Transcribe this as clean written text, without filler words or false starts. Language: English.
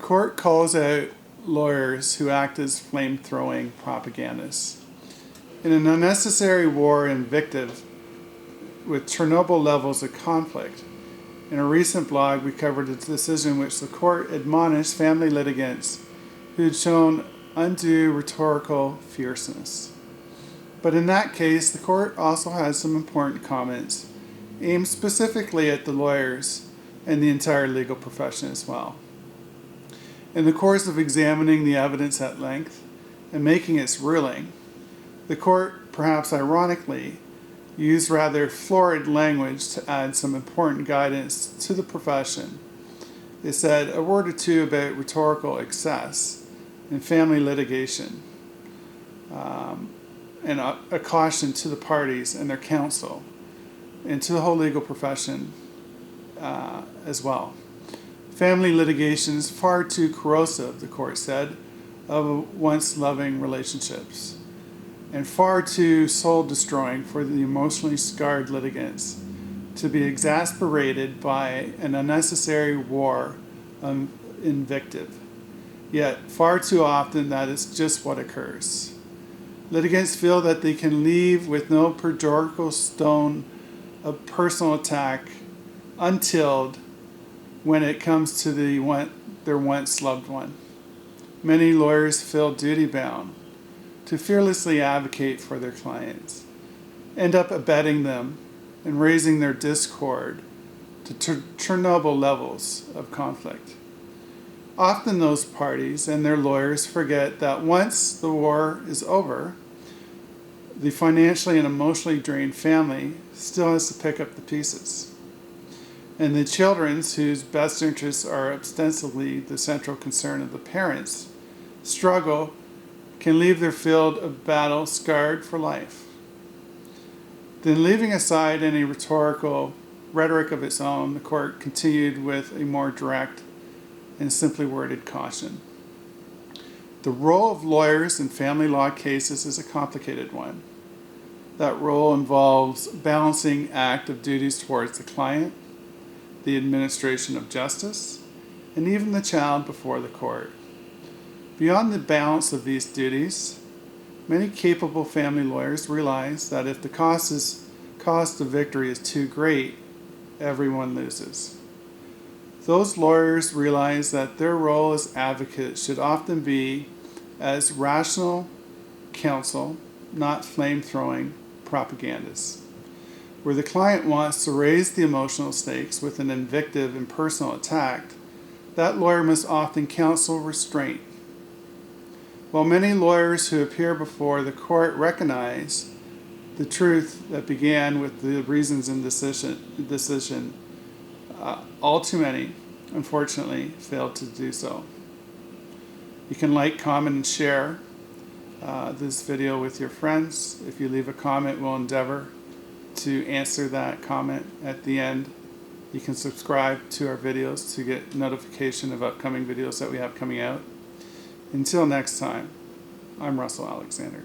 court calls out lawyers who act as flame-throwing propagandists. In an unnecessary war invictive with Chernobyl-levels of conflict, in a recent blog we covered a decision in which the court admonished family litigants who had shown undue rhetorical fierceness. But in that case, the court also had some important comments aimed specifically at the lawyers and the entire legal profession as well. In the course of examining the evidence at length and making its ruling, the court, perhaps ironically, used rather florid language to add some important guidance to the profession. It said a word or two about rhetorical excess in family litigation, and a caution to the parties and their counsel, and to the whole legal profession as well. Family litigation is far too corrosive, the court said, of once loving relationships, and far too soul-destroying for the emotionally scarred litigants to be exasperated by an unnecessary war of invective. Yet, far too often that is just what occurs. Litigants feel that they can leave with no perjorical stone of personal attack untilled when it comes to their once loved one. Many lawyers feel duty-bound to fearlessly advocate for their clients, end up abetting them and raising their discord to Chernobyl levels of conflict. Often those parties and their lawyers forget that once the war is over, the financially and emotionally drained family still has to pick up the pieces. And the children, whose best interests are ostensibly the central concern of the parents, struggle, can leave their field of battle scarred for life. Then, leaving aside any rhetoric of its own, the court continued with a more direct and simply worded caution. The role of lawyers in family law cases is a complicated one. That role involves balancing act of duties towards the client, the administration of justice, and even the child before the court. Beyond the balance of these duties, many capable family lawyers realize that if the cost of victory is too great, everyone loses. Those lawyers realize that their role as advocates should often be as rational counsel, not flame-throwing propagandists. Where the client wants to raise the emotional stakes with an invictive and personal attack, that lawyer must often counsel restraint. While many lawyers who appear before the court recognize the truth that began with the reasons in decision, all too many, unfortunately, fail to do so. You can like, comment, and share this video with your friends. If you leave a comment, we'll endeavor to answer that comment at the end. You can subscribe to our videos to get notification of upcoming videos that we have coming out. Until next time, I'm Russell Alexander.